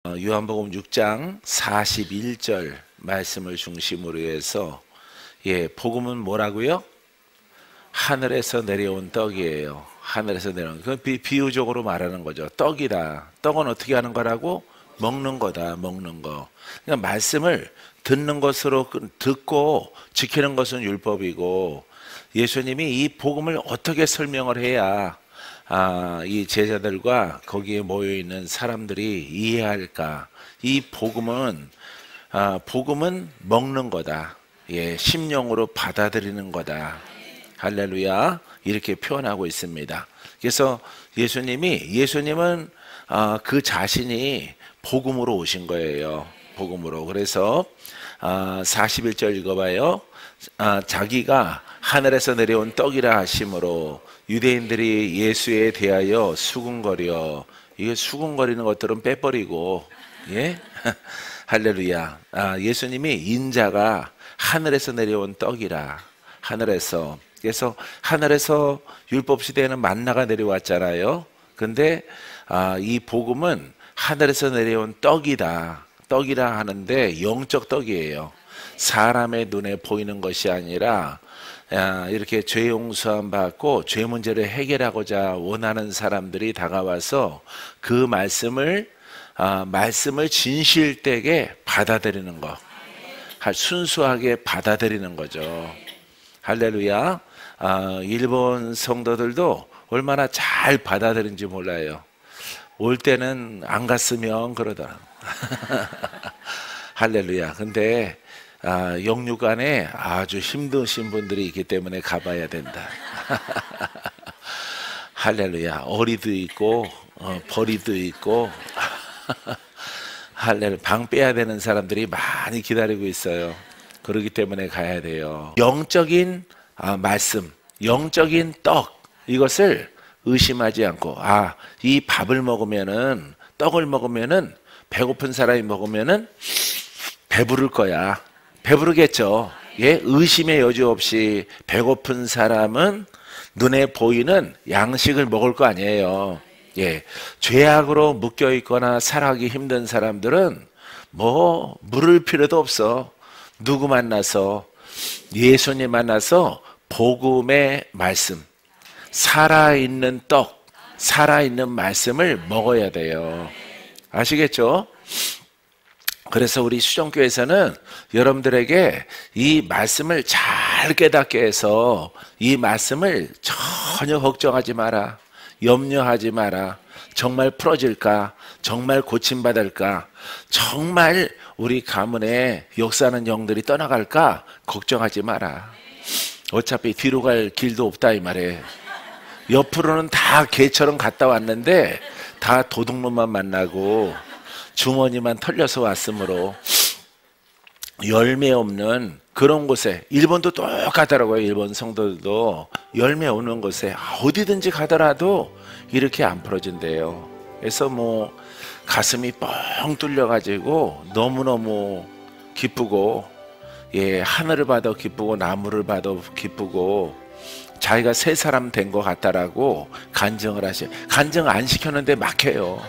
요한복음 6장 41절 말씀을 중심으로 해서 복음은 뭐라고요? 하늘에서 내려온 떡이에요. 하늘에서 내려온, 그 비유적으로 말하는 거죠. 떡이다. 떡은 어떻게 하는 거라고? 먹는 거다. 먹는 거. 그러니까 말씀을 듣는 것으로 듣고 지키는 것은 율법이고, 예수님이 이 복음을 어떻게 설명을 해야 이 제자들과 거기에 모여있는 사람들이 이해할까? 이 복음은 먹는 거다. 심령으로 받아들이는 거다. 할렐루야. 이렇게 표현하고 있습니다. 그래서 예수님은 그 자신이 복음으로 오신 거예요. 복음으로. 그래서 41절 읽어봐요. 자기가 하늘에서 내려온 떡이라 하심으로 유대인들이 예수에 대하여 수군거려. 이게 수군거리는 것들은 빼버리고, 할렐루야. 예수님이 인자가 하늘에서 내려온 떡이라. 하늘에서. 그래서 하늘에서 율법 시대에는 만나가 내려왔잖아요. 근데 이 복음은 하늘에서 내려온 떡이다. 떡이라 하는데 영적 떡이에요. 사람의 눈에 보이는 것이 아니라 이렇게 죄 용서함 받고 죄 문제를 해결하고자 원하는 사람들이 다가와서 그 말씀을 진실되게 받아들이는 거, 순수하게 받아들이는 거죠. 할렐루야. 일본 성도들도 얼마나 잘 받아들인지 몰라요. 올 때는 안 갔으면 그러더라. 할렐루야. 근데 영육간에 아주 힘드신 분들이 있기 때문에 가봐야 된다. 할렐루야. 어리도 있고 벌이도 있고 할렐루야. 방 빼야 되는 사람들이 많이 기다리고 있어요. 그렇기 때문에 가야 돼요. 영적인 말씀, 영적인 떡, 이것을 의심하지 않고 이 밥을 먹으면은, 떡을 먹으면은, 배고픈 사람이 먹으면은 배부를 거야. 배부르겠죠. 의심의 여지 없이 배고픈 사람은 눈에 보이는 양식을 먹을 거 아니에요. 죄악으로 묶여 있거나 살아가기 힘든 사람들은 물을 필요도 없어. 누구 만나서? 예수님 만나서 복음의 말씀, 살아있는 떡, 살아있는 말씀을 먹어야 돼요. 아시겠죠? 그래서 우리 수정교회에서는 여러분들에게 이 말씀을 잘 깨닫게 해서 이 말씀을 전혀 걱정하지 마라. 염려하지 마라. 정말 풀어질까? 정말 고침받을까? 정말 우리 가문에 역사하는 영들이 떠나갈까? 걱정하지 마라. 어차피 뒤로 갈 길도 없다 이 말에. 옆으로는 다 개처럼 갔다 왔는데 다 도둑놈만 만나고 주머니만 털려서 왔으므로 열매 없는 그런 곳에, 일본도 똑같더라고요. 일본 성도들도 열매 없는 곳에 어디든지 가더라도 이렇게 안 풀어진대요. 그래서 가슴이 뻥 뚫려가지고 너무너무 기쁘고, 하늘을 봐도 기쁘고 나무를 봐도 기쁘고, 자기가 새 사람 된 것 같다라고 간증을 하셔요. 간증 안 시켰는데 막혀요.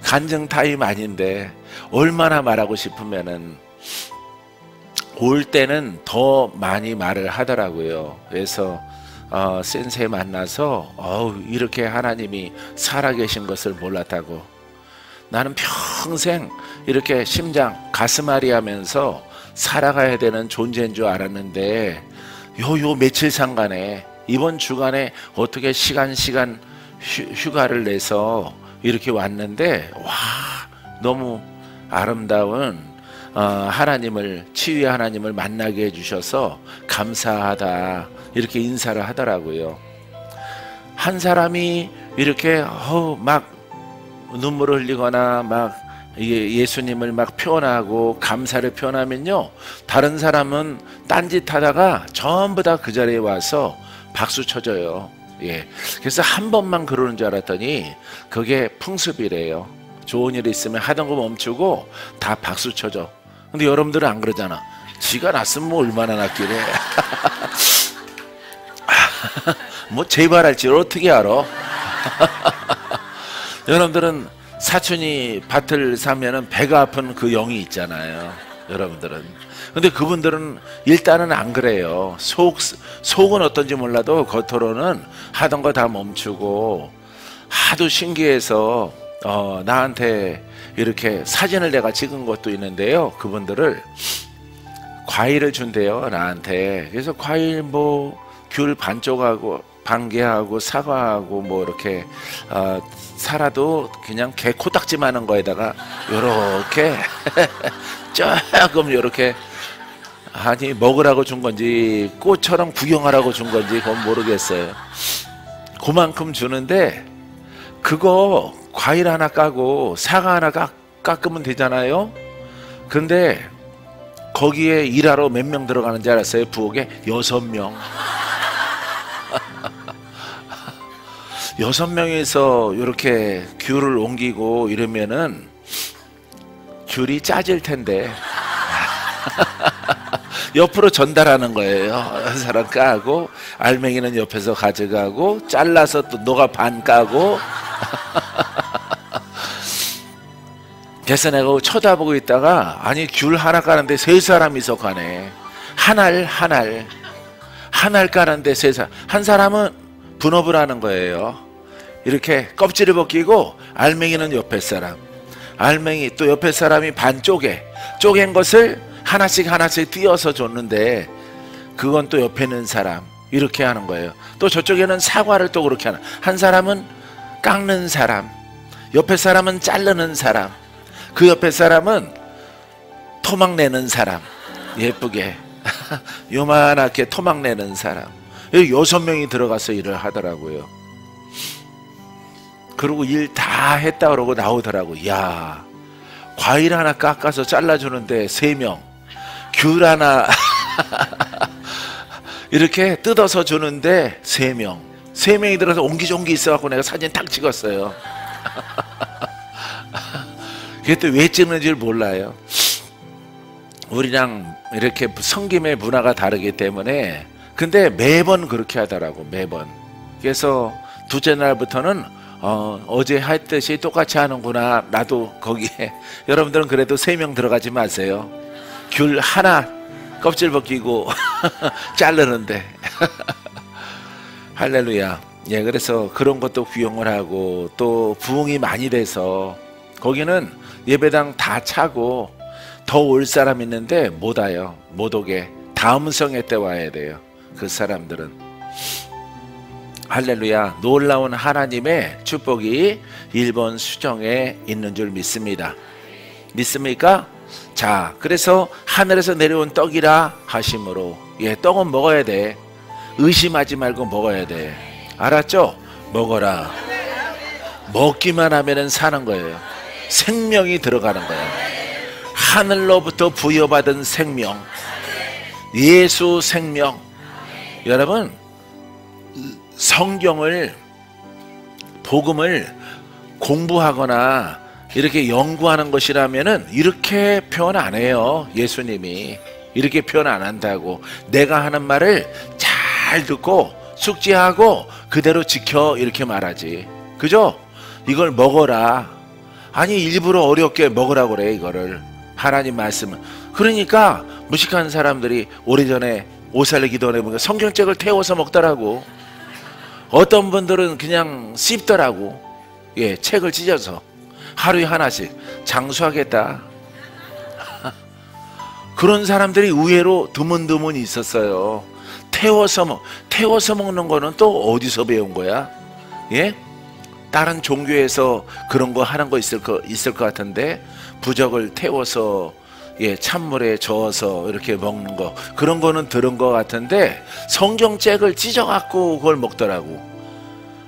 간증 타임 아닌데 얼마나 말하고 싶으면은 올 때는 더 많이 말을 하더라고요. 그래서 센세 만나서 이렇게 하나님이 살아계신 것을 몰랐다고. 나는 평생 이렇게 심장 가슴앓이 하면서 살아가야 되는 존재인 줄 알았는데 요 며칠 상간에 이번 주간에 어떻게 시간 휴가를 내서 이렇게 왔는데 너무 아름다운 하나님을, 치유의 하나님을 만나게 해주셔서 감사하다 이렇게 인사를 하더라고요. 한 사람이 이렇게 막 눈물을 흘리거나 막 예수님을 막 표현하고 감사를 표현하면요, 다른 사람은 딴짓하다가 전부 다 그 자리에 와서 박수 쳐줘요. 그래서 한 번만 그러는 줄 알았더니 그게 풍습이래요. 좋은 일 있으면 하던 거 멈추고 다 박수 쳐줘. 근데 여러분들은 안 그러잖아. 지가 났으면 얼마나 났길래. 재발할지 어떻게 알아? 여러분들은 사촌이 밭을 사면은 배가 아픈 그 영이 있잖아요, 여러분들은. 근데 그분들은 일단은 안 그래요. 속은 어떤지 몰라도 겉으로는 하던 거 다 멈추고 하도 신기해서 나한테 이렇게 사진을 내가 찍은 것도 있는데요. 그분들을 과일을 준대요, 나한테. 그래서 과일 뭐 귤 반쪽하고 반개하고 사과하고 뭐 이렇게 살아도 그냥 개 코딱지만한 거에다가 요렇게 조금 요렇게, 아니 먹으라고 준 건지 꽃처럼 구경하라고 준 건지 그건 모르겠어요. 그만큼 주는데 그거 과일 하나 까고 사과 하나 깎으면 되잖아요. 근데 거기에 일하러 몇 명 들어가는지 알았어요? 부엌에 6명. 6명이서 이렇게 귤을 옮기고 이러면은 귤이 짜질 텐데 옆으로 전달하는 거예요. 한 사람 까고 알맹이는 옆에서 가져가고 잘라서 또 너가 반 까고. 그래서 내가 쳐다보고 있다가 아니 귤 하나 까는데 3사람이서 가네. 한 알 까는데 3사람. 한 사람은 분업을 하는 거예요. 이렇게 껍질을 벗기고 알맹이는 옆에 사람, 알맹이 또 옆에 사람이 반 쪼갠 것을 하나씩 띄어서 줬는데 그건 또 옆에 있는 사람 이렇게 하는 거예요. 또 저쪽에는 사과를 또 그렇게 하는, 한 사람은 깎는 사람, 옆에 사람은 자르는 사람, 그 옆에 사람은 토막 내는 사람, 예쁘게 요만하게 토막 내는 사람. 6명이 들어가서 일을 하더라고요. 그리고 일 다 했다 그러고 나오더라고. 야, 과일 하나 깎아서 잘라주는데 3명, 귤 하나 이렇게 뜯어서 주는데 3명이 들어서 옹기종기 있어갖고 내가 사진 탁 찍었어요. 그게 또 왜 찍는지 몰라요. 우리랑 이렇게 섬김의 문화가 다르기 때문에. 근데 매번 그렇게 하더라고, 매번. 그래서 둘째 날부터는 어제 했듯이 똑같이 하는구나. 나도 거기에. 여러분들은 그래도 3명 들어가지 마세요. 귤 하나 껍질 벗기고 자르는데. 할렐루야. 예, 그래서 그런 것도 구경을 하고, 또 부흥이 많이 돼서 거기는 예배당 다 차고 더 올 사람 있는데 못 와요. 못 오게. 다음 성회 때 와야 돼요, 그 사람들은. 할렐루야. 놀라운 하나님의 축복이 일본 수정에 있는 줄 믿습니다. 믿습니까? 자, 그래서 하늘에서 내려온 떡이라 하심으로, 예, 떡은 먹어야 돼. 의심하지 말고 먹어야 돼. 알았죠? 먹어라. 먹기만 하면은 사는 거예요. 생명이 들어가는 거예요. 하늘로부터 부여받은 생명, 예수 생명. 여러분, 성경을, 복음을 공부하거나 이렇게 연구하는 것이라면은 이렇게 표현 안 해요. 예수님이 이렇게 표현 안 한다고. 내가 하는 말을 잘 듣고 숙지하고 그대로 지켜, 이렇게 말하지. 그죠? 이걸 먹어라. 아니 일부러 어렵게 먹으라고 그래, 이거를. 하나님 말씀은. 그러니까 무식한 사람들이 오래전에 오살레 기도원에 보니까 성경책을 태워서 먹더라고. 어떤 분들은 그냥 씹더라고. 예, 책을 찢어서 하루에 하나씩. 장수하겠다. 그런 사람들이 의외로 드문드문 있었어요. 태워서 먹는 거는 또 어디서 배운 거야? 예? 다른 종교에서 그런 거 하는 거 있을 것 같은데, 부적을 태워서, 예, 찬물에 저어서 이렇게 먹는 거, 그런 거는 들은 것 같은데 성경책을 찢어갖고 그걸 먹더라고.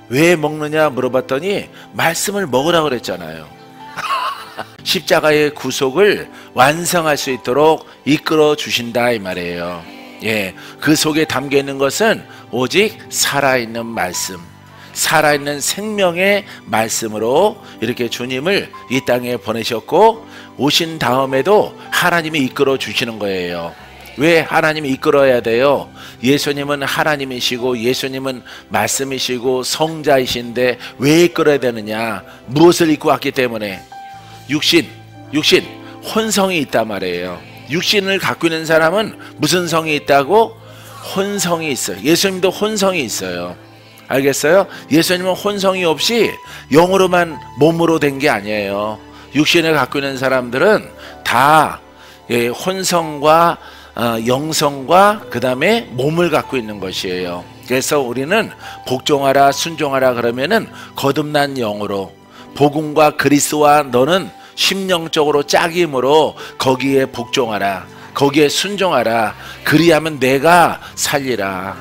왜 먹느냐 물어봤더니 말씀을 먹으라고 그랬잖아요. 십자가의 구속을 완성할 수 있도록 이끌어 주신다, 이 말이에요. 예, 그 속에 담겨 있는 것은 오직 살아있는 말씀, 살아있는 생명의 말씀으로 이렇게 주님을 이 땅에 보내셨고, 오신 다음에도 하나님이 이끌어 주시는 거예요. 왜 하나님이 이끌어야 돼요? 예수님은 하나님이시고 예수님은 말씀이시고 성자이신데 왜 이끌어야 되느냐? 무엇을 입고 왔기 때문에? 육신, 혼성이 있단 말이에요. 육신을 갖고 있는 사람은 무슨 성이 있다고? 혼성이 있어요. 예수님도 혼성이 있어요. 알겠어요? 예수님은 혼성이 없이 영으로만 몸으로 된 게 아니에요. 육신을 갖고 있는 사람들은 다 혼성과 영성과 그 다음에 몸을 갖고 있는 것이에요. 그래서 우리는 복종하라 순종하라 그러면은 거듭난 영으로, 복음과 그리스도와 너는 심령적으로 짝임으로 거기에 복종하라, 거기에 순종하라. 그리하면 내가 살리라,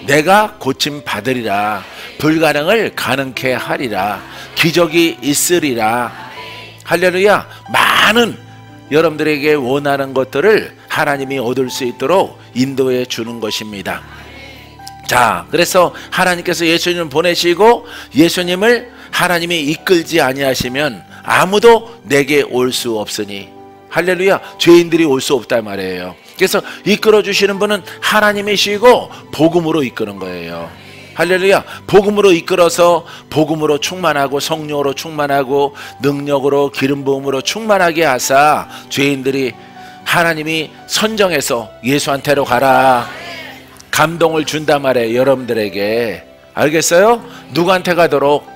내가 고침 받으리라, 불가능을 가능케 하리라, 기적이 있으리라. 할렐루야. 많은 여러분들에게 원하는 것들을 하나님이 얻을 수 있도록 인도해 주는 것입니다. 자, 그래서 하나님께서 예수님을 보내시고 예수님을 하나님이 이끌지 아니하시면 아무도 내게 올 수 없으니, 할렐루야, 죄인들이 올 수 없단 말이에요. 그래서 이끌어 주시는 분은 하나님이시고 복음으로 이끄는 거예요. 할렐루야. 복음으로 이끌어서 복음으로 충만하고 성령으로 충만하고 능력으로 기름 부음으로 충만하게 하사 죄인들이 하나님이 선정해서 예수한테로 가라 감동을 준단 말이에요. 여러분들에게. 알겠어요? 누구한테 가도록?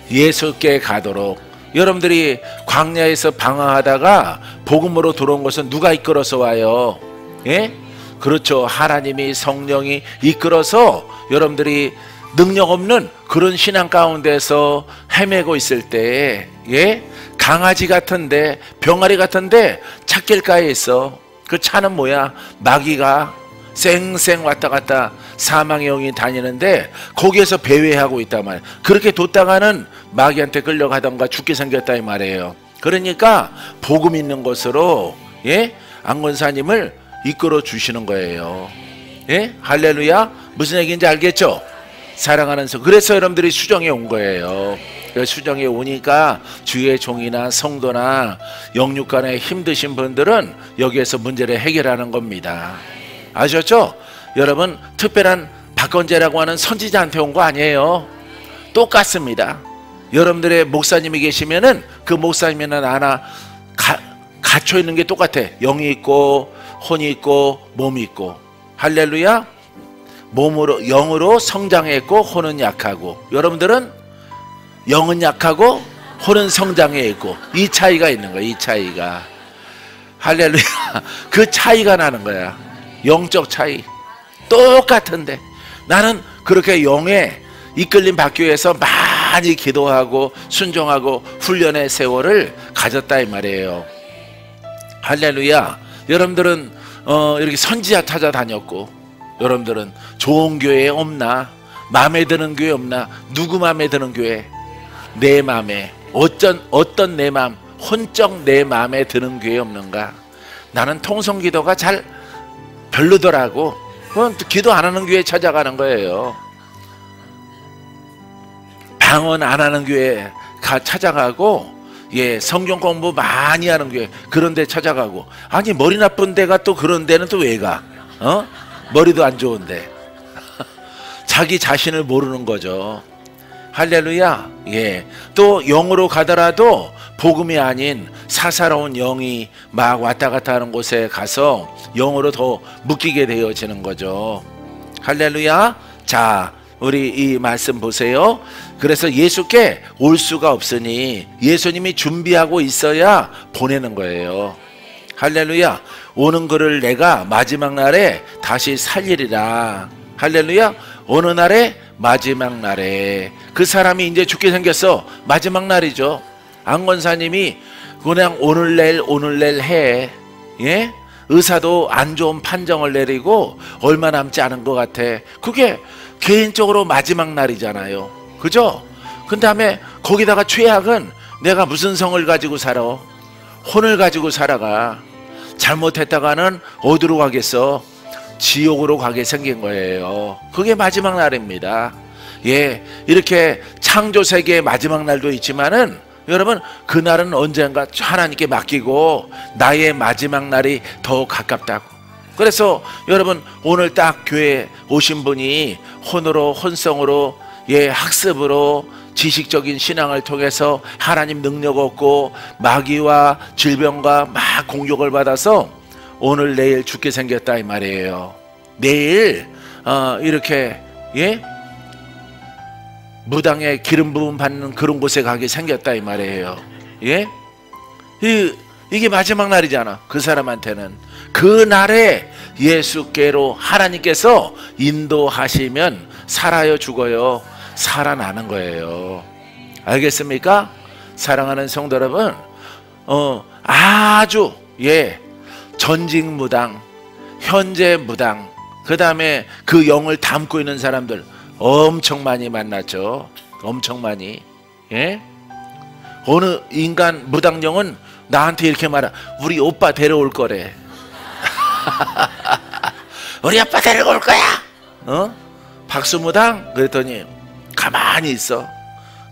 예수께 가도록. 여러분들이 광야에서 방황하다가 복음으로 들어온 것은 누가 이끌어서 와요? 예? 그렇죠. 하나님이, 성령이 이끌어서 여러분들이 능력 없는 그런 신앙 가운데서 헤매고 있을 때, 예? 강아지 같은데, 병아리 같은데 찻길가에 있어. 그 차는 뭐야? 마귀가 쌩쌩 왔다 갔다 사망의 영이 다니는데 거기에서 배회하고 있단 말이에요. 그렇게 뒀다가는 마귀한테 끌려가던가 죽게 생겼다 이 말이에요. 그러니까 복음 있는 곳으로, 예? 안권사님을 이끌어 주시는 거예요. 예? 할렐루야. 무슨 얘기인지 알겠죠? 사랑하는 성. 그래서 여러분들이 수정에 온 거예요. 수정에 오니까 주의 종이나 성도나 영육간에 힘드신 분들은 여기에서 문제를 해결하는 겁니다. 아셨죠? 여러분, 특별한 박건재라고 하는 선지자한테 온 거 아니에요. 똑같습니다. 여러분들의 목사님이 계시면은 그 목사님이나 나나 갇혀 있는 게 똑같아. 영이 있고 혼이 있고 몸이 있고. 할렐루야. 몸으로, 영으로 성장했고 혼은 약하고, 여러분들은 영은 약하고 혼은 성장해 있고, 이 차이가 있는 거야. 이 차이가. 할렐루야. 그 차이가 나는 거야. 영적 차이. 똑같은데 나는 그렇게 영에 이끌림 받기 위해서 많이 기도하고 순종하고 훈련의 세월을 가졌다 이 말이에요. 할렐루야. 여러분들은 이렇게 선지자 찾아다녔고, 여러분들은 좋은 교회 없나? 마음에 드는 교회 없나? 누구 마음에 드는 교회? 내 마음에 어떤 내 마음, 혼적 내 마음에 드는 교회 없는가? 나는 통성기도가 잘 별로더라고. 그건 기도 안 하는 교회 찾아가는 거예요. 방언 안 하는 교회 찾아가고, 예, 성경 공부 많이 하는 교회 그런 데 찾아가고. 아니, 머리 나쁜 데가 또 그런 데는 또 왜 가? 머리도 안 좋은데. 자기 자신을 모르는 거죠. 할렐루야. 예. 또 영으로 가더라도 복음이 아닌 사사로운 영이 막 왔다 갔다 하는 곳에 가서 영으로 더 묶이게 되어지는 거죠. 할렐루야. 자, 우리 이 말씀 보세요. 그래서 예수께 올 수가 없으니 예수님이 준비하고 있어야 보내는 거예요. 할렐루야. 오는 그를 내가 마지막 날에 다시 살리리라. 할렐루야. 어느 날에? 마지막 날에. 그 사람이 이제 죽게 생겼어. 마지막 날이죠. 안권사님이 그냥 오늘 내일 해. 예? 의사도 안 좋은 판정을 내리고 얼마 남지 않은 것 같아. 그게 개인적으로 마지막 날이잖아요. 그죠? 그 다음에 거기다가 최악은 내가 무슨 성을 가지고 살아? 혼을 가지고 살아가. 잘못했다가는 어디로 가겠어? 지옥으로 가게 생긴 거예요. 그게 마지막 날입니다. 예, 이렇게 창조 세계의 마지막 날도 있지만은 여러분, 그날은 언젠가 하나님께 맡기고 나의 마지막 날이 더 가깝다고. 그래서 여러분 오늘 딱 교회 오신 분이 혼으로 혼성으로 학습으로 지식적인 신앙을 통해서 하나님 능력 얻고 마귀와 질병과 막 공격을 받아서 오늘 내일 죽게 생겼다 이 말이에요. 내일 이렇게 무당의 기름 부음 받는 그런 곳에 가게 생겼다 이 말이에요. 이게 마지막 날이잖아. 그 사람한테는 그 날에 예수께로 하나님께서 인도하시면 살아요 죽어요 살아나는 거예요. 알겠습니까? 사랑하는 성도 여러분, 아주 전직 무당, 현재 무당, 그 다음에 그 영을 담고 있는 사람들 엄청 많이 만났죠. 엄청 많이. 어느 인간 무당령은 나한테 이렇게 말하, 우리 오빠 데려올 거래. 우리 아빠 데려올 거야. 박수무당? 그랬더니 가만히 있어.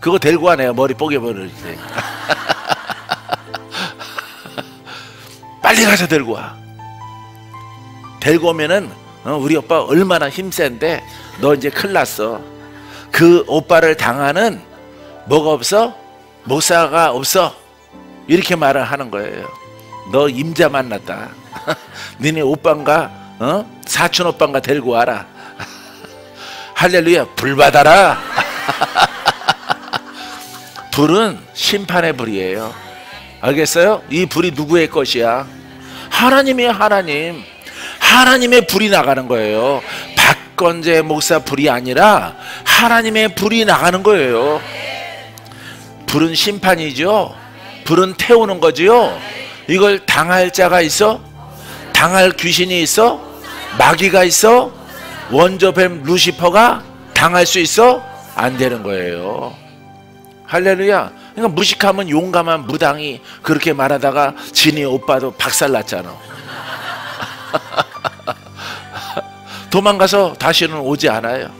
그거 데리고 와 내가 머리 뽀개버리지. 빨리 가서 데리고 와. 데리고 오면은 우리 오빠 얼마나 힘센데 너 이제 큰일 났어. 그 오빠를 당하는 뭐가 없어? 목사가 없어. 이렇게 말을 하는 거예요. 너 임자 만났다. 너네 오빠인가 사촌 오빠인가 데리고 와라. 할렐루야. 불 받아라. 불은 심판의 불이에요. 알겠어요? 이 불이 누구의 것이야? 하나님의 하나님. 하나님의 불이 나가는 거예요. 박건재 목사 불이 아니라 하나님의 불이 나가는 거예요. 불은 심판이죠. 불은 태우는 거지요. 이걸 당할 자가 있어? 당할 귀신이 있어? 마귀가 있어? 원조뱀 루시퍼가 당할 수 있어? 안 되는 거예요. 할렐루야. 그러니까 무식하면 용감한 무당이 그렇게 말하다가 진이 오빠도 박살났잖아. 도망가서 다시는 오지 않아요.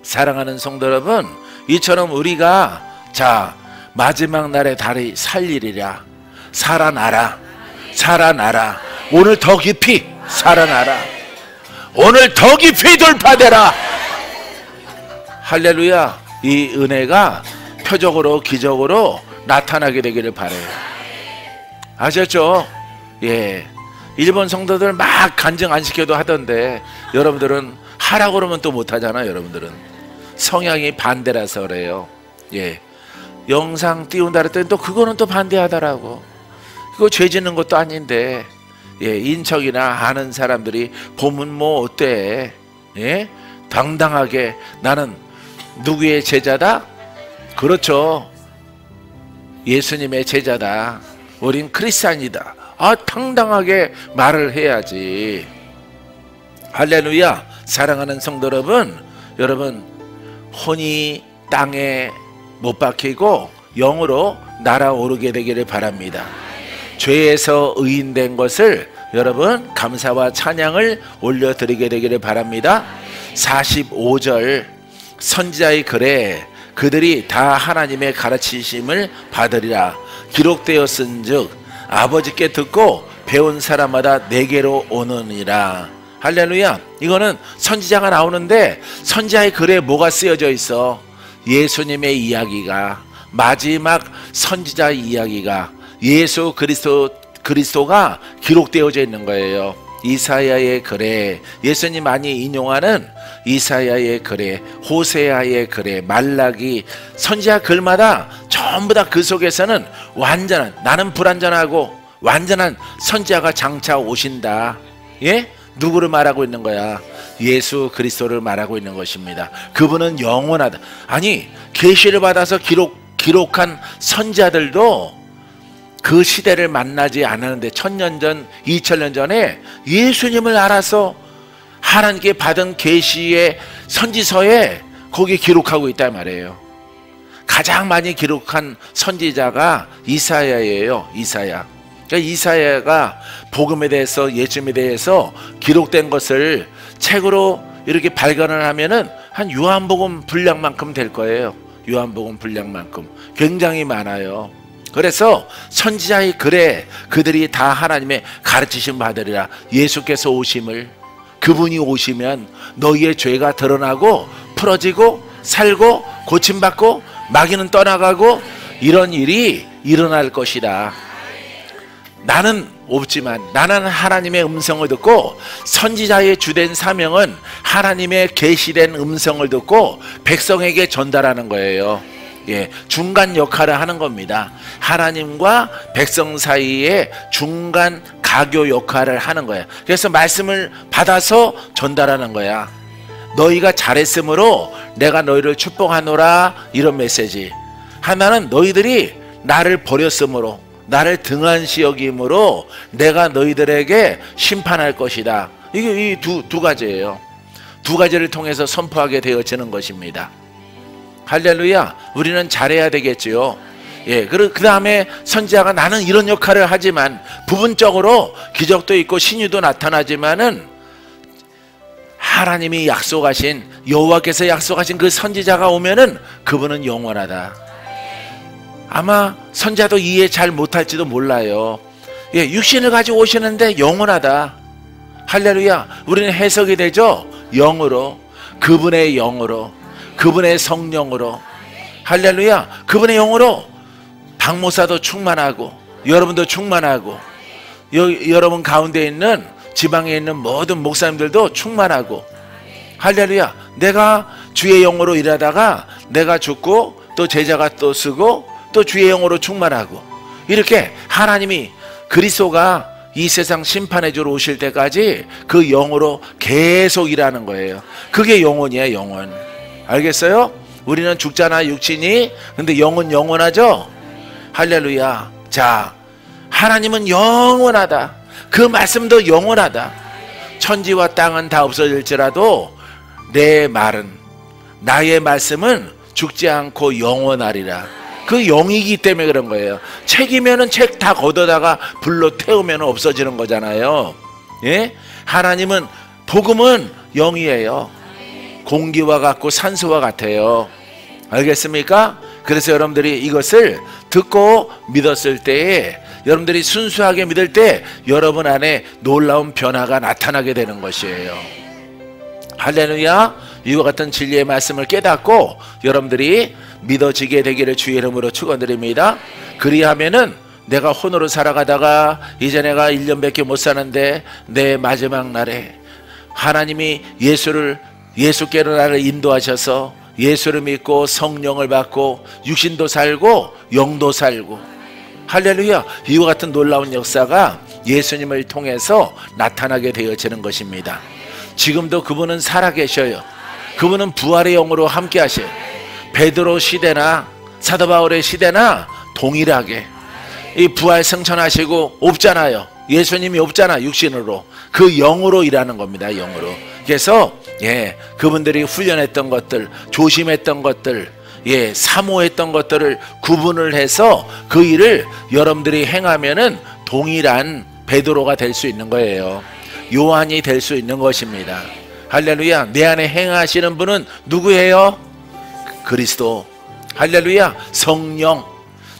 사랑하는 성도 여러분, 이처럼 우리가 마지막 날에 다리 살리리라. 살아나라. 살아나라. 오늘 더 깊이 살아나라. 오늘 더 깊이 돌파되라. 할렐루야. 이 은혜가 표적으로 기적으로 나타나게 되기를 바라요. 아셨죠? 일본 성도들 막 간증 안 시켜도 하던데 여러분들은 하라고 그러면 또 못하잖아요. 여러분들은 성향이 반대라서 그래요. 영상 띄운다 그랬더니 또 그거는 또 반대하더라고. 그거 죄 짓는 것도 아닌데 인척이나 아는 사람들이 보면 뭐 어때? 당당하게 나는 누구의 제자다? 그렇죠. 예수님의 제자다. 우린 크리스찬이다. 당당하게 말을 해야지. 할렐루야. 사랑하는 성도 여러분 혼이 땅에 못 박히고 영으로 날아오르게 되기를 바랍니다. 죄에서 의인된 것을 여러분 감사와 찬양을 올려드리게 되기를 바랍니다. 45절 선지자의 글에 그들이 다 하나님의 가르치심을 받으리라 기록되었은즉 아버지께 듣고 배운 사람마다 내게로 오느니라. 할렐루야. 이거는 선지자가 나오는데 선지자의 글에 뭐가 쓰여져 있어? 예수님의 이야기가, 마지막 선지자 이야기가, 예수 그리스도가 기록되어져 있는 거예요. 이사야의 글에, 예수님 많이 인용하는 이사야의 글에, 호세아의 글에, 말라기, 선지자 글마다 전부 다 그 속에서는 완전한, 나는 불완전하고 완전한 선지자가 장차 오신다. 누구를 말하고 있는 거야? 예수 그리스도를 말하고 있는 것입니다. 그분은 영원하다. 아니 계시를 받아서 기록한 선지자들도 그 시대를 만나지 않았는데 1000년 전, 2000년 전에 예수님을 알아서 하나님께 받은 계시의 선지서에 거기 기록하고 있단 말이에요. 가장 많이 기록한 선지자가 이사야예요. 이사야. 그러니까 이사야가 복음에 대해서, 예수님에 대해서 기록된 것을 책으로 이렇게 발견을 하면은 한 요한복음 분량만큼 될 거예요. 요한복음 분량만큼. 굉장히 많아요. 그래서 선지자의 글에 그들이 다 하나님의 가르치심 받으리라. 예수께서 오심을, 그분이 오시면 너희의 죄가 드러나고 풀어지고 살고 고침받고 마귀는 떠나가고 이런 일이 일어날 것이다. 나는 없지만 나는 하나님의 음성을 듣고, 선지자의 주된 사명은 하나님의 계시된 음성을 듣고 백성에게 전달하는 거예요. 예, 중간 역할을 하는 겁니다. 하나님과 백성 사이에 중간 가교 역할을 하는 거야. 그래서 말씀을 받아서 전달하는 거야. 너희가 잘했으므로 내가 너희를 축복하노라, 이런 메시지. 하나는 너희들이 나를 버렸으므로, 나를 등한시 여김으로 내가 너희들에게 심판할 것이다. 이게 이 두 가지예요. 두 가지를 통해서 선포하게 되어지는 것입니다. 할렐루야. 우리는 잘해야 되겠지요. 예, 그 다음에 선지자가 나는 이런 역할을 하지만, 부분적으로 기적도 있고 신유도 나타나지만은 하나님이 약속하신, 여호와께서 약속하신 그 선지자가 오면은 그분은 영원하다. 아마 선지자도 이해 잘 못할지도 몰라요. 예, 육신을 가지고 오시는데 영원하다. 할렐루야. 우리는 해석이 되죠. 영으로, 그분의 영으로, 그분의 성령으로. 할렐루야. 그분의 영으로 박목사도 충만하고, 여러분도 충만하고, 여러분 가운데 있는 지방에 있는 모든 목사님들도 충만하고. 할렐루야. 내가 주의 영으로 일하다가 내가 죽고 또 제자가 또 쓰고 또 주의 영으로 충만하고, 이렇게 하나님이, 그리스도가 이 세상 심판해 주러 오실 때까지 그 영으로 계속 일하는 거예요. 그게 영혼이에요. 영혼. 알겠어요? 우리는 죽잖아, 육신이. 근데 영은 영원하죠. 할렐루야. 자, 하나님은 영원하다. 그 말씀도 영원하다. 천지와 땅은 다 없어질지라도 내 말은, 나의 말씀은 죽지 않고 영원하리라. 그 영이기 때문에 그런 거예요. 책이면은 책 다 걷어다가 불로 태우면 없어지는 거잖아요. 예? 하나님은, 복음은 영이에요. 공기와 같고 산소와 같아요. 알겠습니까? 그래서 여러분들이 이것을 듣고 믿었을 때에, 여러분들이 순수하게 믿을 때 여러분 안에 놀라운 변화가 나타나게 되는 것이에요. 할렐루야. 이와 같은 진리의 말씀을 깨닫고 여러분들이 믿어지게 되기를 주의 이름으로 축원드립니다. 그리하면은 내가 혼으로 살아가다가 이제 내가 1년밖에 못 사는데 내 마지막 날에 하나님이 예수께로 나를 인도하셔서 예수를 믿고 성령을 받고 육신도 살고 영도 살고, 할렐루야. 이와 같은 놀라운 역사가 예수님을 통해서 나타나게 되어지는 것입니다. 지금도 그분은 살아계셔요. 그분은 부활의 영으로 함께 하셔요. 베드로 시대나 사도 바울의 시대나 동일하게 이 부활 승천하시고 없잖아요. 예수님이 없잖아, 육신으로. 그 영으로 일하는 겁니다. 영으로. 그래서 예, 그분들이 훈련했던 것들, 조심했던 것들, 예, 사모했던 것들을 구분을 해서 그 일을 여러분들이 행하면은 동일한 베드로가 될 수 있는 거예요. 요한이 될 수 있는 것입니다. 할렐루야. 내 안에 행하시는 분은 누구예요? 그리스도. 할렐루야. 성령,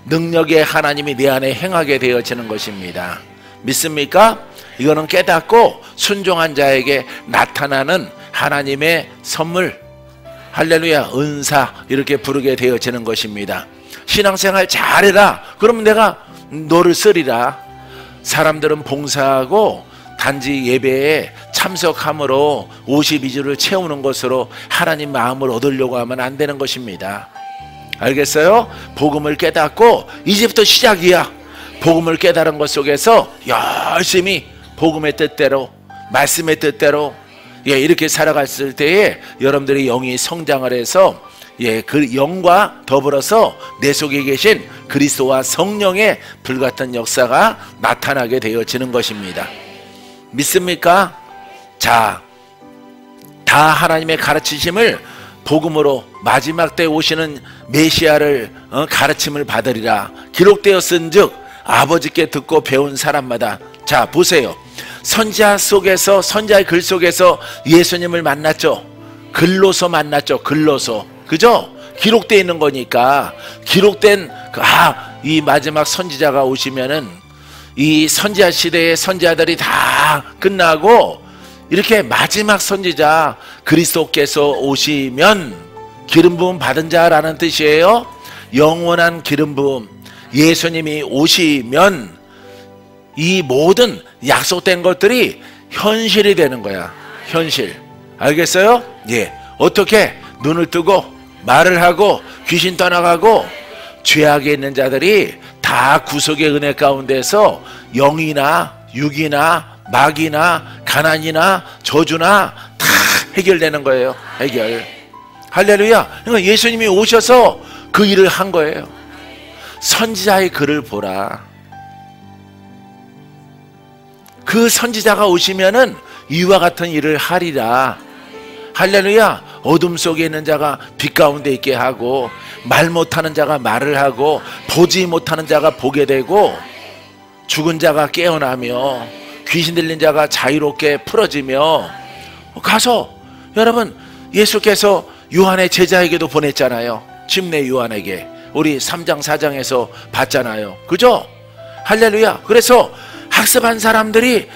능력의 하나님이 내 안에 행하게 되어지는 것입니다. 믿습니까? 이거는 깨닫고 순종한 자에게 나타나는 하나님의 선물, 할렐루야, 은사, 이렇게 부르게 되어지는 것입니다. 신앙생활 잘해라. 그러면 내가 너를 쓰리라. 사람들은 봉사하고 단지 예배에 참석함으로 52주를 채우는 것으로 하나님 마음을 얻으려고 하면 안 되는 것입니다. 알겠어요? 복음을 깨닫고, 이제부터 시작이야. 복음을 깨달은 것 속에서 열심히 복음의 뜻대로, 말씀의 뜻대로, 예, 이렇게 살아갔을 때에 여러분들이 영이 성장을 해서, 예, 그 영과 더불어서 내 속에 계신 그리스도와 성령의 불같은 역사가 나타나게 되어지는 것입니다. 믿습니까? 자, 다 하나님의 가르치심을 복음으로 마지막 때 오시는 메시아를 가르침을 받으리라 기록되었은즉 아버지께 듣고 배운 사람마다. 자, 보세요. 선지자 속에서, 선지자의 글 속에서 예수님을 만났죠. 글로서 만났죠. 글로서. 그죠? 기록되어 있는 거니까 기록된 이 마지막 선지자가 오시면은 이 선지자 시대의 선지자들이 다 끝나고 이렇게 마지막 선지자 그리스도께서 오시면 기름 부음 받은 자라는 뜻이에요. 영원한 기름 부음, 예수님이 오시면 이 모든 약속된 것들이 현실이 되는 거야. 현실. 알겠어요? 예. 어떻게? 눈을 뜨고 말을 하고 귀신 떠나가고 죄악에 있는 자들이 다 구속의 은혜 가운데서 영이나 육이나 마귀나 가난이나 저주나 다 해결되는 거예요. 해결. 할렐루야. 그러니까 예수님이 오셔서 그 일을 한 거예요. 선지자의 글을 보라. 그 선지자가 오시면은 이와 같은 일을 하리라. 할렐루야. 어둠 속에 있는 자가 빛 가운데 있게 하고, 말 못하는 자가 말을 하고, 보지 못하는 자가 보게 되고, 죽은 자가 깨어나며, 귀신 들린 자가 자유롭게 풀어지며, 가서 여러분 예수께서 요한의 제자에게도 보냈잖아요. 침례 요한에게. 우리 3장 4장에서 봤잖아요. 그죠? 할렐루야. 그래서 학습한 사람들이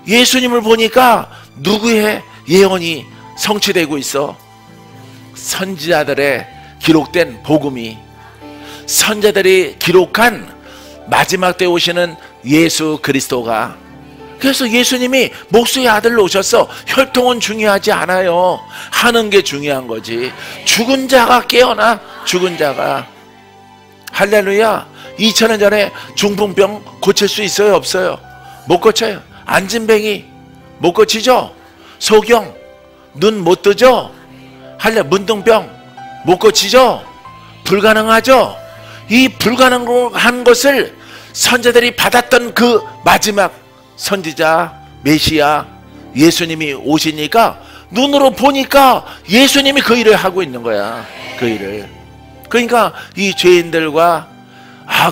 예수님을 보니까 누구의 예언이 성취되고 있어? 선지자들의 기록된 복음이, 선지자들이 기록한 마지막 때 오시는 예수 그리스도가. 그래서 예수님이 목수의 아들로 오셔서 혈통은 중요하지 않아요. 하는 게 중요한 거지. 죽은 자가 깨어나. 죽은 자가. 할렐루야. 2000년 전에 중풍병 고칠 수 있어요? 없어요? 못 고쳐요. 안진뱅이 못 고치죠? 소경 눈 못 뜨죠? 문둥병 못 고치죠? 불가능하죠? 이 불가능한 것을 선지자들이 받았던 그 마지막 선지자 메시아 예수님이 오시니까 눈으로 보니까 예수님이 그 일을 하고 있는 거야. 그 일을. 그러니까 이 죄인들과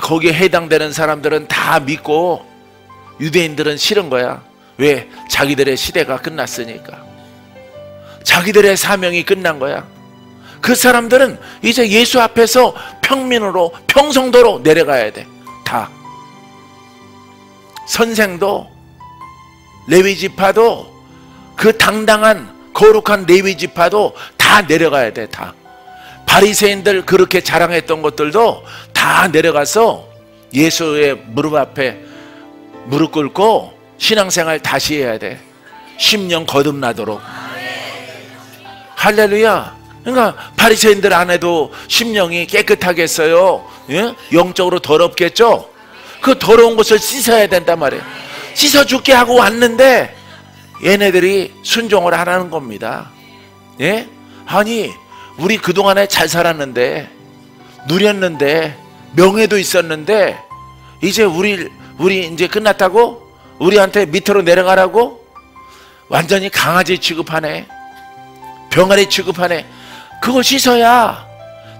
거기에 해당되는 사람들은 다 믿고 유대인들은 싫은 거야. 왜? 자기들의 시대가 끝났으니까. 자기들의 사명이 끝난 거야. 그 사람들은 이제 예수 앞에서 평민으로 평성도로 내려가야 돼. 다. 선생도 레위지파도 그 당당한 거룩한 레위지파도 다 내려가야 돼. 다. 바리새인들 그렇게 자랑했던 것들도 다 내려가서 예수의 무릎 앞에 무릎 꿇고 신앙생활 다시 해야 돼. 10년 거듭나도록. 할렐루야. 그러니까 바리새인들 안에도 심령이 깨끗하겠어요? 예? 영적으로 더럽겠죠? 그 더러운 것을 씻어야 된단 말이에요. 씻어 죽게 하고 왔는데 얘네들이 순종을 안 하는 겁니다. 예? 아니 우리 그동안에 잘 살았는데, 누렸는데, 명예도 있었는데 이제 우리 이제 끝났다고? 우리한테 밑으로 내려가라고? 완전히 강아지 취급하네. 병아리 취급하네. 그거 씻어야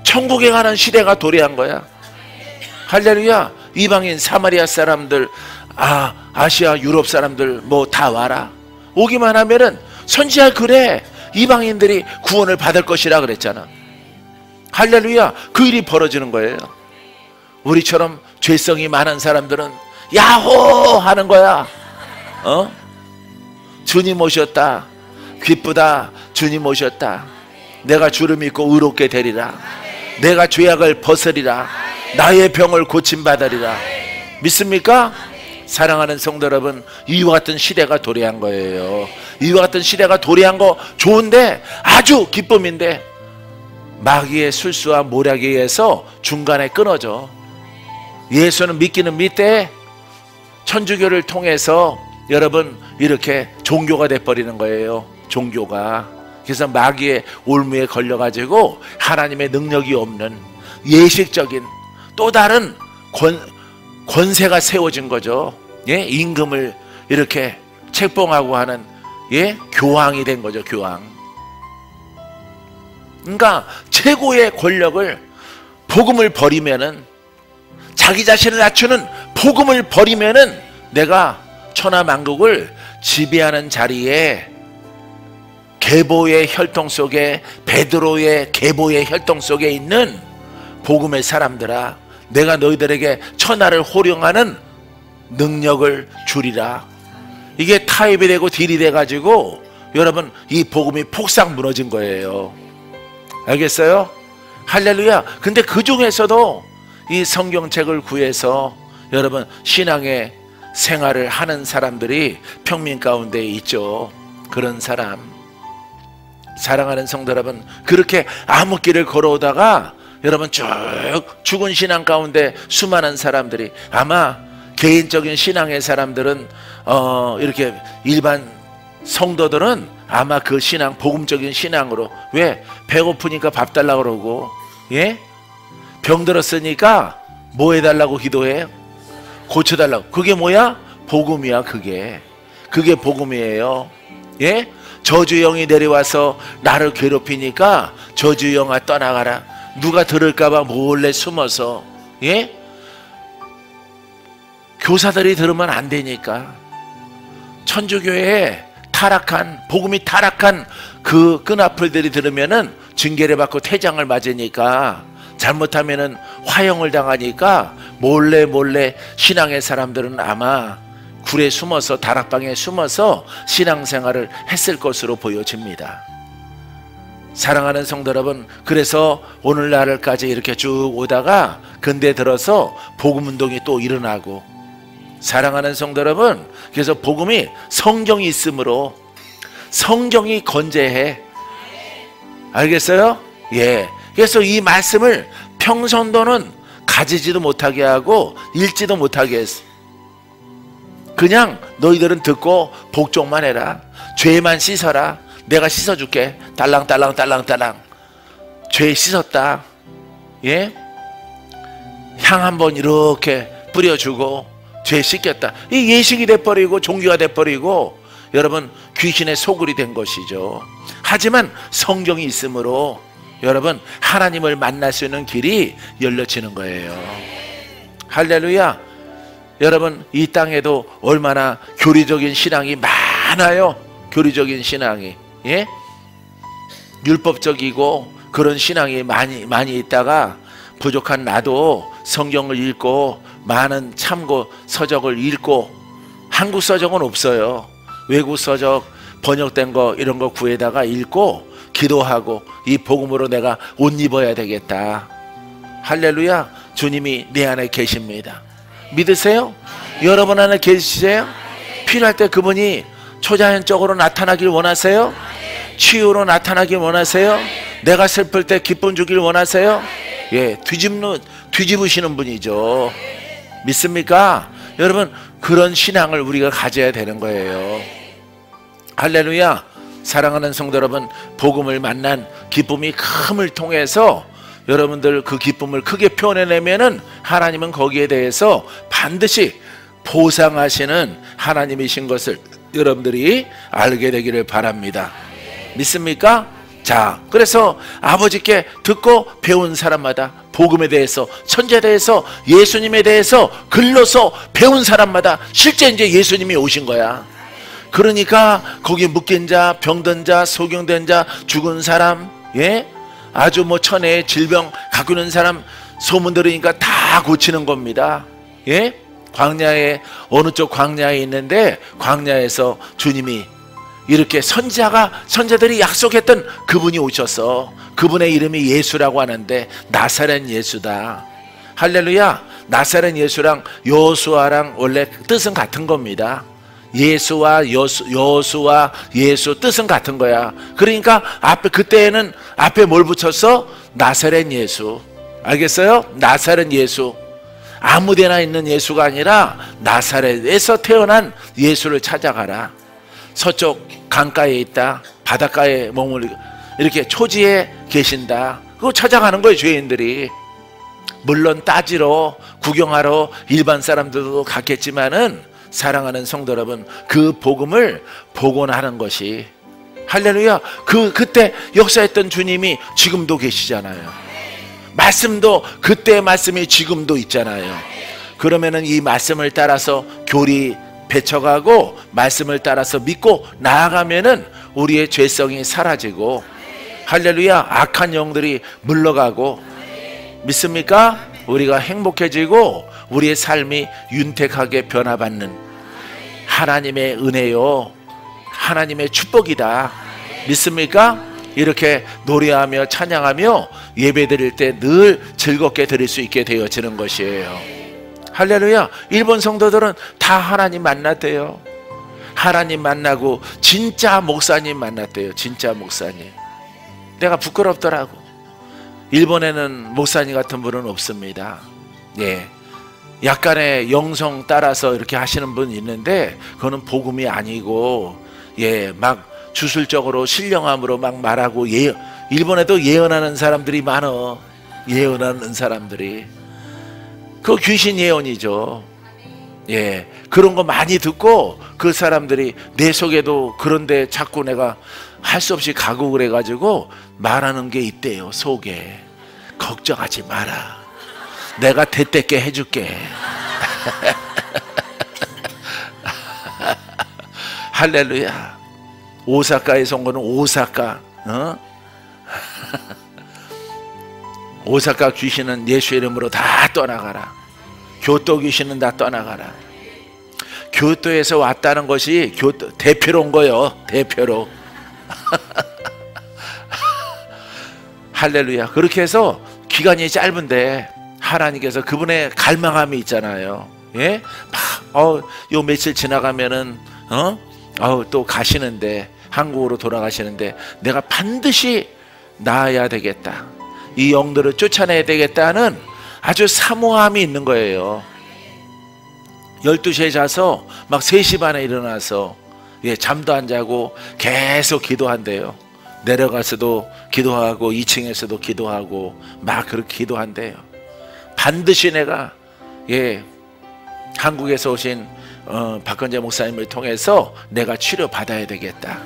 천국에 가는 시대가 도래한 거야. 할렐루야. 이방인 사마리아 사람들, 아시아 유럽 사람들 뭐 다 와라. 오기만 하면은 선지자 그래. 이방인들이 구원을 받을 것이라 그랬잖아. 할렐루야. 그 일이 벌어지는 거예요. 우리처럼 죄성이 많은 사람들은 야호 하는 거야. 주님 오셨다. 기쁘다. 주님 오셨다. 내가 주를 믿고 의롭게 되리라. 내가 죄악을 벗으리라. 나의 병을 고침받으리라. 믿습니까? 사랑하는 성도 여러분, 이와 같은 시대가 도래한 거예요. 이와 같은 시대가 도래한 거 좋은데, 아주 기쁨인데 마귀의 술수와 모략에 의해서 중간에 끊어져. 예수는 믿기는 믿되 천주교를 통해서 여러분 이렇게 종교가 돼버리는 거예요. 종교가. 그래서 마귀의 올무에 걸려가지고 하나님의 능력이 없는 예식적인 또 다른 권세가 세워진 거죠. 예? 임금을 이렇게 책봉하고 하는, 예? 교황이 된 거죠. 교황. 그러니까 최고의 권력을, 복음을 버리면은, 자기 자신을 낮추는 복음을 버리면은 내가 천하만국을 지배하는 자리에 계보의 혈통 속에, 베드로의 계보의 혈통 속에 있는 복음의 사람들아, 내가 너희들에게 천하를 호령하는 능력을 주리라. 이게 타협이 되고 딜이 돼가지고 여러분 이 복음이 폭삭 무너진 거예요. 알겠어요? 할렐루야. 근데 그 중에서도 이 성경책을 구해서 여러분 신앙의 생활을 하는 사람들이 평민 가운데 있죠. 그런 사람, 사랑하는 성도 여러분, 그렇게 암흑길을 걸어오다가 여러분 쭉 죽은 신앙 가운데 수많은 사람들이, 아마 개인적인 신앙의 사람들은 이렇게 일반 성도들은 아마 그 신앙, 복음적인 신앙으로, 왜? 배고프니까 밥 달라고 그러고, 예? 병들었으니까 뭐 해달라고 기도해요? 고쳐달라고. 그게 뭐야? 복음이야. 그게 복음이에요. 예? 저주영이 내려와서 나를 괴롭히니까 저주영아 떠나가라. 누가 들을까봐 몰래 숨어서, 예? 교사들이 들으면 안 되니까. 천주교에 타락한, 복음이 타락한 그 끈앞을들이 들으면은 징계를 받고 퇴장을 맞으니까, 잘못하면은 화형을 당하니까 몰래 신앙의 사람들은 아마 굴에 숨어서, 다락방에 숨어서 신앙생활을 했을 것으로 보여집니다. 사랑하는 성도 여러분, 그래서 오늘날까지 이렇게 쭉 오다가 근대 들어서 복음운동이 또 일어나고, 사랑하는 성도 여러분, 그래서 복음이 성경이 있으므로 성경이 건재해. 알겠어요? 예. 그래서 이 말씀을 평선도는 가지지도 못하게 하고 읽지도 못하게 했어. 그냥 너희들은 듣고 복종만 해라. 죄만 씻어라. 내가 씻어줄게. 딸랑딸랑. 죄 씻었다. 예? 향 한번 이렇게 뿌려주고 죄 씻겼다. 이 예식이 돼버리고 종교가 돼버리고 여러분 귀신의 소굴이 된 것이죠. 하지만 성경이 있으므로 여러분 하나님을 만날 수 있는 길이 열려지는 거예요. 할렐루야. 여러분 이 땅에도 얼마나 교리적인 신앙이 많아요. 교리적인 신앙이, 예? 율법적이고 그런 신앙이 많이 있다가 부족한 나도 성경을 읽고 많은 참고 서적을 읽고, 한국 서적은 없어요. 외국 서적 번역된 거 이런 거 구해다가 읽고 기도하고 이 복음으로 내가 옷 입어야 되겠다. 할렐루야. 주님이 내 안에 계십니다. 믿으세요? 여러분 안에 계시세요? 필요할 때 그분이 초자연적으로 나타나길 원하세요? 치유로 나타나길 원하세요? 내가 슬플 때 기쁨 주길 원하세요? 예, 뒤집으시는 분이죠. 믿습니까? 여러분 그런 신앙을 우리가 가져야 되는 거예요. 할렐루야. 사랑하는 성도 여러분, 복음을 만난 기쁨이 큼을 통해서 여러분들 그 기쁨을 크게 표현해내면은 하나님은 거기에 대해서 반드시 보상하시는 하나님이신 것을 여러분들이 알게 되기를 바랍니다. 믿습니까? 자, 그래서 아버지께 듣고 배운 사람마다 복음에 대해서, 천지에 대해서, 예수님에 대해서 글로서 배운 사람마다 실제 이제 예수님이 오신 거야. 그러니까 거기 묶인 자, 병든 자, 소경된 자, 죽은 사람, 예? 아주 뭐 천혜의 질병 갖고 있는 사람 소문 들으니까 다 고치는 겁니다. 예? 광야에, 어느 쪽 광야에 있는데 광야에서 주님이 이렇게 선자들이 약속했던 그분이 오셔서, 그분의 이름이 예수라고 하는데 나사렛 예수다. 할렐루야. 나사렛 예수랑 여호수아랑 원래 뜻은 같은 겁니다. 예수와 여호수아 예수 뜻은 같은 거야. 그러니까 그때는 앞에 뭘 붙였어? 나사렛 예수. 알겠어요? 나사렛 예수. 아무데나 있는 예수가 아니라 나사렛에서 태어난 예수를 찾아가라. 서쪽 강가에 있다. 바닷가에 머물고 이렇게 초지에 계신다. 그거 찾아가는 거예요, 죄인들이. 물론 따지러 구경하러 일반 사람들도 갔겠지만은, 사랑하는 성도 여러분, 그 복음을 복원하는 것이, 할렐루야. 그때 역사했던 주님이 지금도 계시잖아요. 말씀도 그때의 말씀이 지금도 있잖아요. 그러면은 이 말씀을 따라서 교리 배쳐가고 말씀을 따라서 믿고 나아가면은 우리의 죄성이 사라지고, 할렐루야, 악한 영들이 물러가고, 믿습니까? 우리가 행복해지고 우리의 삶이 윤택하게 변화받는 하나님의 은혜요, 하나님의 축복이다. 믿습니까? 이렇게 노래하며 찬양하며 예배드릴 때 늘 즐겁게 드릴 수 있게 되어지는 것이에요. 할렐루야. 일본 성도들은 다 하나님 만났대요. 하나님 만나고 진짜 목사님 만났대요. 진짜 목사님. 내가 부끄럽더라고. 일본에는 목사님 같은 분은 없습니다. 예, 약간의 영성 따라서 이렇게 하시는 분이 있는데 그거는 복음이 아니고, 예, 막 주술적으로 신령함으로 막 말하고, 일본에도 예언하는 사람들이 많어. 예언하는 사람들이. 그거 귀신 예언이죠. 예, 그런 거 많이 듣고 그 사람들이 내 속에도 그런데 자꾸 내가 할 수 없이 가고 그래가지고 말하는 게 있대요. 속에. 걱정하지 마라. 내가 대떼게 해줄게. 할렐루야. 오사카에서 온 거는 오사카. 오사카 귀신은 예수 이름으로 다 떠나가라. 교토 귀신은 다 떠나가라. 교토에서 왔다는 것이 대표로 온 거예요. 대표로. 할렐루야. 그렇게 해서 기간이 짧은데 하나님께서 그분의 갈망함이 있잖아요. 예? 요 며칠 지나가면은 또 가시는데, 한국으로 돌아가시는데 내가 반드시 나아야 되겠다. 이 영들을 쫓아내야 되겠다는 아주 사모함이 있는 거예요. 12시에 자서 막 3시 반에 일어나서, 예, 잠도 안 자고 계속 기도한대요. 내려가서도 기도하고 2층에서도 기도하고 막 그렇게 기도한대요. 반드시 내가, 예, 한국에서 오신 박건재 목사님을 통해서 내가 치료 받아야 되겠다.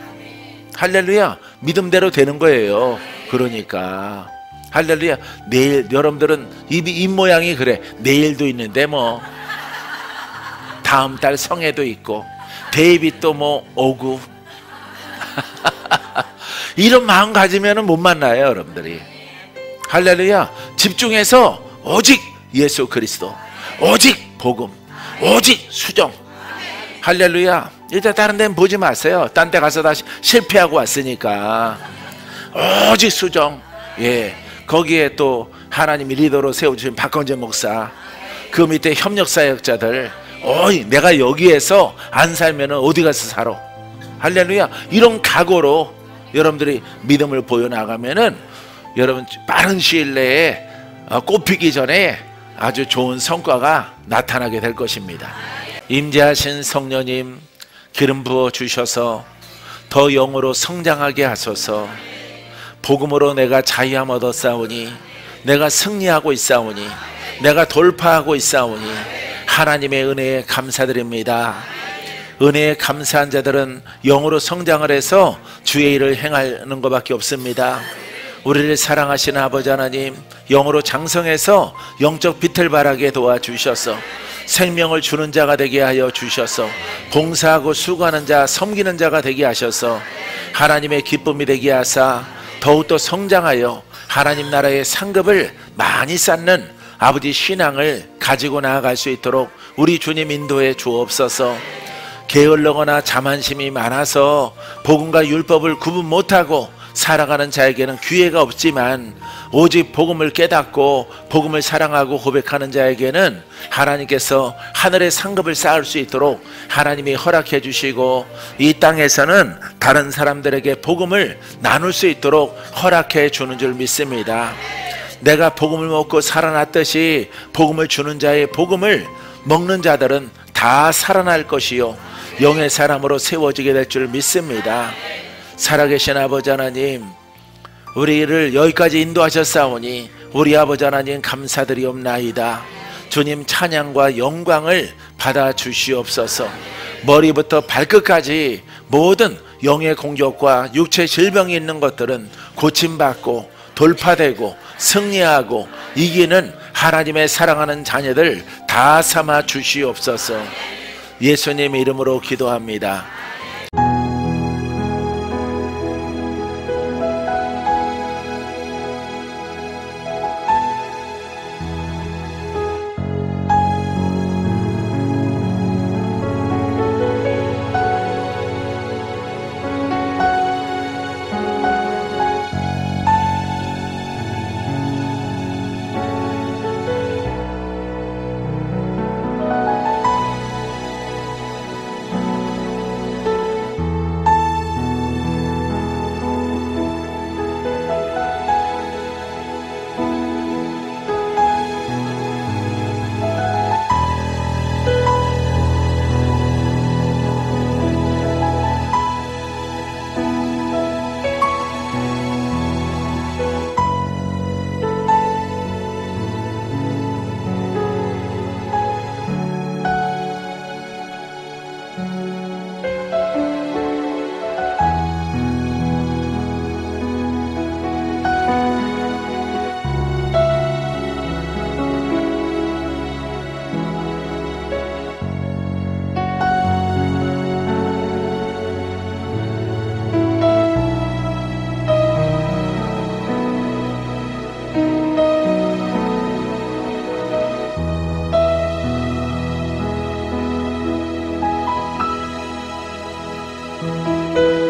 할렐루야. 믿음대로 되는 거예요. 그러니까 할렐루야. 내일 여러분들은 입 모양이 그래. 내일도 있는데 뭐 다음 달 성회도 있고 데이빗도 뭐 오고 이런 마음 가지면은 못 만나요, 여러분들이. 할렐루야. 집중해서 오직 예수 그리스도, 오직 복음, 오직 수정. 할렐루야. 일단 다른 데는 보지 마세요. 딴 데 가서 다시 실패하고 왔으니까 오직 수정. 예, 거기에 또 하나님이 리더로 세워주신 박건재 목사, 그 밑에 협력사역자들, 내가 여기에서 안 살면 어디 가서 살아. 할렐루야. 이런 각오로 여러분들이 믿음을 보여나가면은 여러분 빠른 시일 내에 꽃피기 전에 아주 좋은 성과가 나타나게 될 것입니다. 임재하신 성령님 기름 부어 주셔서 더 영으로 성장하게 하소서. 복음으로 내가 자유함 얻었사오니, 내가 승리하고 있사오니, 내가 돌파하고 있사오니 하나님의 은혜에 감사드립니다. 은혜에 감사한 자들은 영으로 성장을 해서 주의 일을 행하는 것밖에 없습니다. 우리를 사랑하시는 아버지 하나님, 영으로 장성해서 영적 빛을 발하게 도와주셔서 생명을 주는 자가 되게 하여 주셔서 봉사하고 수고하는 자, 섬기는 자가 되게 하셔서 하나님의 기쁨이 되게 하사 더욱더 성장하여 하나님 나라의 상급을 많이 쌓는 아버지 신앙을 가지고 나아갈 수 있도록 우리 주님 인도해 주옵소서. 게을르거나 자만심이 많아서 복음과 율법을 구분 못하고 살아가는 자에게는 기회가 없지만, 오직 복음을 깨닫고 복음을 사랑하고 고백하는 자에게는 하나님께서 하늘의 상급을 쌓을 수 있도록 하나님이 허락해 주시고, 이 땅에서는 다른 사람들에게 복음을 나눌 수 있도록 허락해 주는 줄 믿습니다. 내가 복음을 먹고 살아났듯이 복음을 주는 자의 복음을 먹는 자들은 다 살아날 것이요 영의 사람으로 세워지게 될 줄 믿습니다. 살아계신 아버지 하나님, 우리를 여기까지 인도하셨사오니 우리 아버지 하나님 감사드리옵나이다. 주님 찬양과 영광을 받아 주시옵소서. 머리부터 발끝까지 모든 영의 공격과 육체 질병이 있는 것들은 고침받고 돌파되고 승리하고 이기는 하나님의 사랑하는 자녀들 다 삼아 주시옵소서. 예수님 이름으로 기도합니다. 주세요.